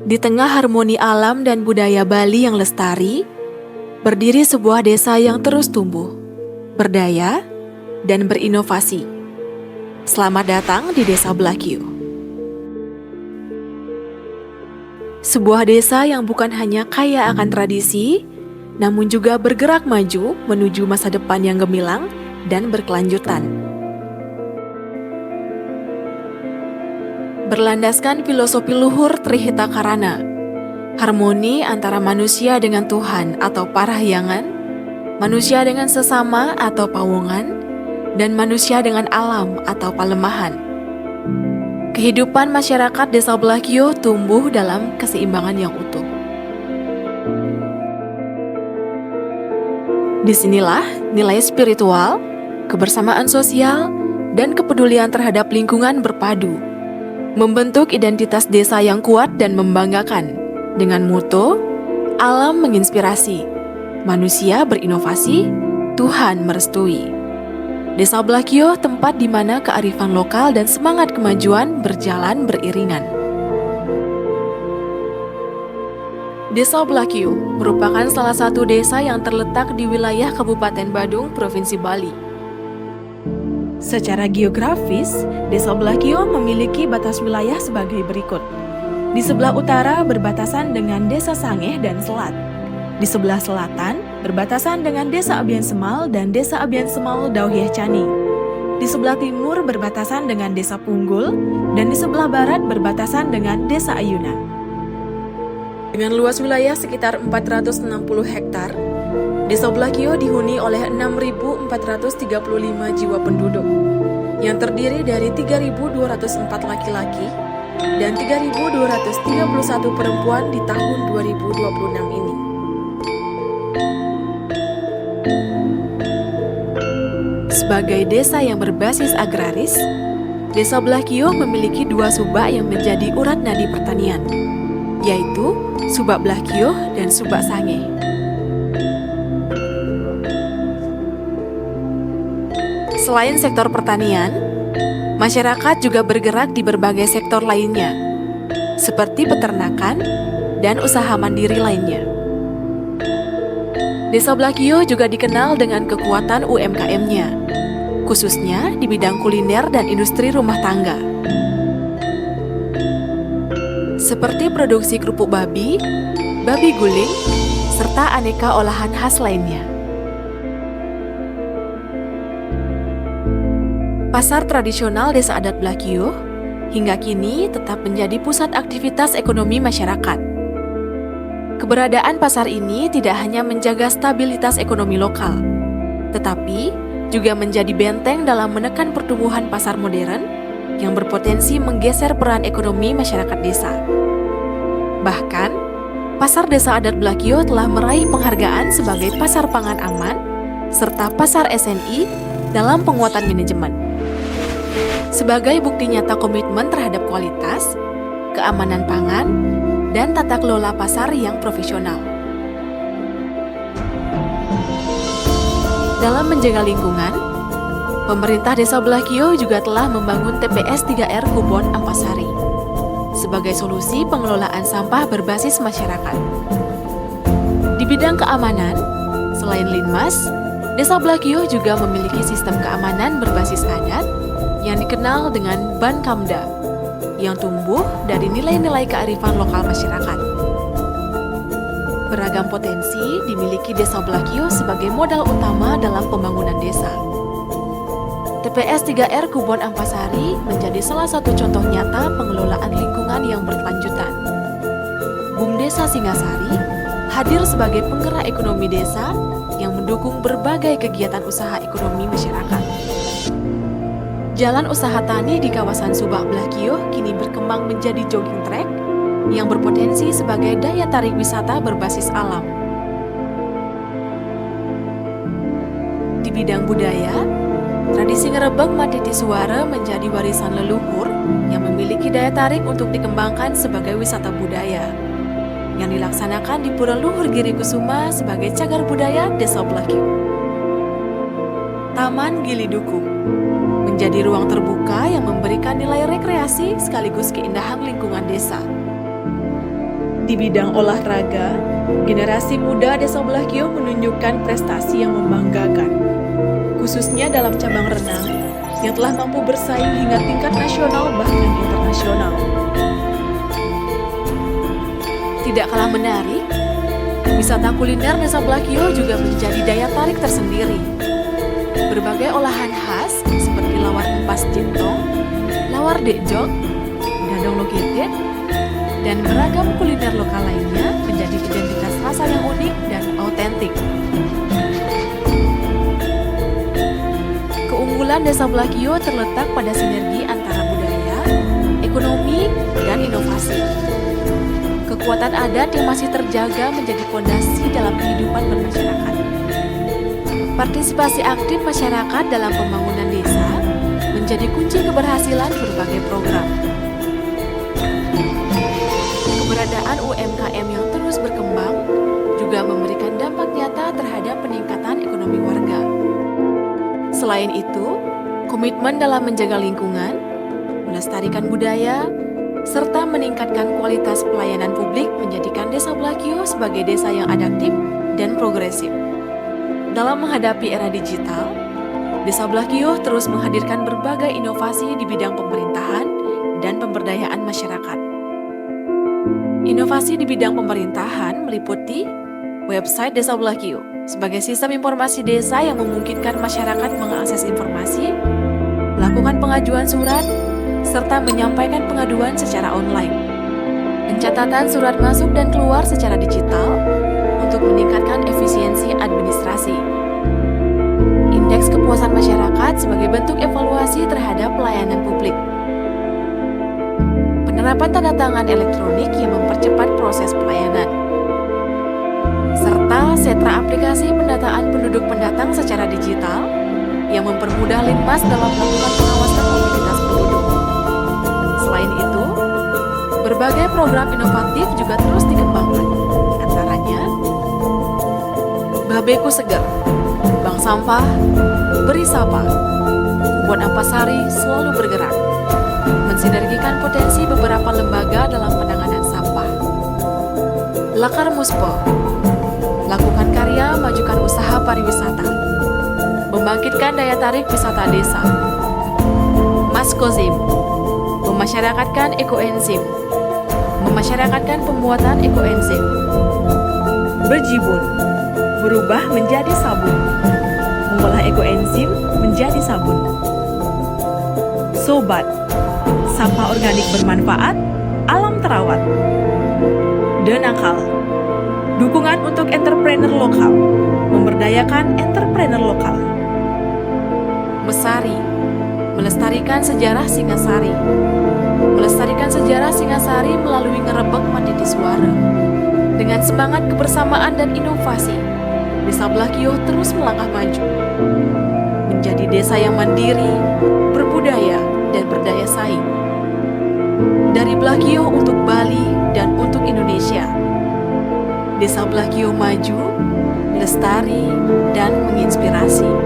Di tengah harmoni alam dan budaya Bali yang lestari, berdiri sebuah desa yang terus tumbuh, berdaya, dan berinovasi. Selamat datang di Desa Blakio. Sebuah desa yang bukan hanya kaya akan tradisi, namun juga bergerak maju menuju masa depan yang gemilang dan berkelanjutan. Berlandaskan filosofi luhur Trihita Karana, harmoni antara manusia dengan Tuhan atau parahyangan, manusia dengan sesama atau pawongan, dan manusia dengan alam atau palemahan. Kehidupan masyarakat Desa Blakio tumbuh dalam keseimbangan yang utuh. Disinilah nilai spiritual, kebersamaan sosial, dan kepedulian terhadap lingkungan berpadu, membentuk identitas desa yang kuat dan membanggakan, dengan moto, alam menginspirasi, manusia berinovasi, Tuhan merestui. Desa Blakio tempat di mana kearifan lokal dan semangat kemajuan berjalan beriringan. Desa Blakio merupakan salah satu desa yang terletak di wilayah Kabupaten Badung, Provinsi Bali. Secara geografis, Desa Blakio memiliki batas wilayah sebagai berikut. Di sebelah utara berbatasan dengan Desa Sangeh dan Selat. Di sebelah selatan berbatasan dengan Desa Abian Semal dan Desa Abian Semal Dauhieh Cani. Di sebelah timur berbatasan dengan Desa Punggul dan di sebelah barat berbatasan dengan Desa Ayunan. Dengan luas wilayah sekitar 460 hektar, Desa Blakio dihuni oleh 6.435 jiwa penduduk, yang terdiri dari 3.204 laki-laki dan 3.231 perempuan di tahun 2026 ini. Sebagai desa yang berbasis agraris, Desa Blakio memiliki dua subak yang menjadi urat nadi pertanian, yaitu Subak Blakio dan Subak Sangeh. Selain sektor pertanian, masyarakat juga bergerak di berbagai sektor lainnya, seperti peternakan dan usaha mandiri lainnya. Desa Blakio juga dikenal dengan kekuatan UMKM-nya, khususnya di bidang kuliner dan industri rumah tangga. Seperti produksi kerupuk babi, babi guling, serta aneka olahan khas lainnya. Pasar tradisional Desa Adat Blakio hingga kini tetap menjadi pusat aktivitas ekonomi masyarakat. Keberadaan pasar ini tidak hanya menjaga stabilitas ekonomi lokal, tetapi juga menjadi benteng dalam menekan pertumbuhan pasar modern yang berpotensi menggeser peran ekonomi masyarakat desa. Bahkan, Pasar Desa Adat Blakio telah meraih penghargaan sebagai pasar pangan aman serta pasar SNI dalam penguatan manajemen. Sebagai bukti nyata komitmen terhadap kualitas, keamanan pangan, dan tata kelola pasar yang profesional. Dalam menjaga lingkungan, pemerintah Desa Blakio juga telah membangun TPS 3R Kubon Ampasari sebagai solusi pengelolaan sampah berbasis masyarakat. Di bidang keamanan, selain Linmas, Desa Blakio juga memiliki sistem keamanan berbasis adat yang dikenal dengan Bankamda, yang tumbuh dari nilai-nilai kearifan lokal masyarakat. Beragam potensi dimiliki Desa Blakio sebagai modal utama dalam pembangunan desa. TPS 3R Kubon Ampasari menjadi salah satu contoh nyata pengelolaan lingkungan yang berkelanjutan. BUMDesa Singasari hadir sebagai penggerak ekonomi desa yang mendukung berbagai kegiatan usaha ekonomi masyarakat. Jalan usaha tani di kawasan Subak Blakio kini berkembang menjadi jogging track yang berpotensi sebagai daya tarik wisata berbasis alam. Di bidang budaya, tradisi ngerebek Matiti Suara menjadi warisan leluhur yang memiliki daya tarik untuk dikembangkan sebagai wisata budaya, yang dilaksanakan di Pura Luhur Giri Kusuma sebagai cagar budaya Desa Blakio. Taman Gili Duku menjadi ruang terbuka yang memberikan nilai rekreasi sekaligus keindahan lingkungan desa. Di bidang olahraga, generasi muda Desa Blakio menunjukkan prestasi yang membanggakan, khususnya dalam cabang renang yang telah mampu bersaing hingga tingkat nasional bahkan internasional. Tidak kalah menarik, wisata kuliner Desa Blakio juga menjadi daya tarik tersendiri. Berbagai olahan khas seperti lawar empas jentong, lawar dekjok, dadong logetet, dan beragam kuliner lokal lainnya menjadi identitas rasa yang unik dan autentik. Keunggulan Desa Blakio terletak pada sinergi antara budaya, ekonomi, dan inovasi. Kekuatan adat yang masih terjaga menjadi fondasi dalam kehidupan bermasyarakat. Partisipasi aktif masyarakat dalam pembangunan desa menjadi kunci keberhasilan berbagai program. Keberadaan UMKM yang terus berkembang juga memberikan dampak nyata terhadap peningkatan ekonomi warga. Selain itu, komitmen dalam menjaga lingkungan, melestarikan budaya, serta meningkatkan kualitas pelayanan publik menjadikan Desa Blakio sebagai desa yang adaptif dan progresif. Dalam menghadapi era digital, Desa Blakio terus menghadirkan berbagai inovasi di bidang pemerintahan dan pemberdayaan masyarakat. Inovasi di bidang pemerintahan meliputi website Desa Blakio sebagai sistem informasi desa yang memungkinkan masyarakat mengakses informasi, melakukan pengajuan surat, serta menyampaikan pengaduan secara online. Pencatatan surat masuk dan keluar secara digital untuk meningkatkan efisiensi administrasi. Indeks kepuasan masyarakat sebagai bentuk evaluasi terhadap pelayanan publik. Penerapan tanda tangan elektronik yang mempercepat proses pelayanan. Serta sentra aplikasi pendataan penduduk pendatang secara digital yang mempermudah Linmas dalam melakukan pengawasan mobilitas penduduk. Selain itu, berbagai program inovatif juga terus dikembangkan. Antaranya, Babeku Seger, Bank Sampah, Beri Sapa, Kupon Ampasari selalu bergerak, mensinergikan potensi beberapa lembaga dalam penanganan sampah. Lakar Muspo, lakukan karya majukan usaha pariwisata, membangkitkan daya tarik wisata desa. Maskozim, memasyarakatkan ekoenzim, memasyarakatkan pembuatan ekoenzim. Berjibun, berubah menjadi sabun, mengolah ekoenzim menjadi sabun. Sobat, sampah organik bermanfaat, alam terawat. Denakal, dukungan untuk entrepreneur lokal, memberdayakan entrepreneur lokal. Mesari, melestarikan sejarah Singasari, melestarikan sejarah Singasari melalui ngerebek Mandiri Suara. Dengan semangat kebersamaan dan inovasi, Desa Blakio terus melangkah maju, menjadi desa yang mandiri, berbudaya, dan berdaya saing. Dari Blakio untuk Bali dan untuk Indonesia, Desa Blakio maju, lestari, dan menginspirasi.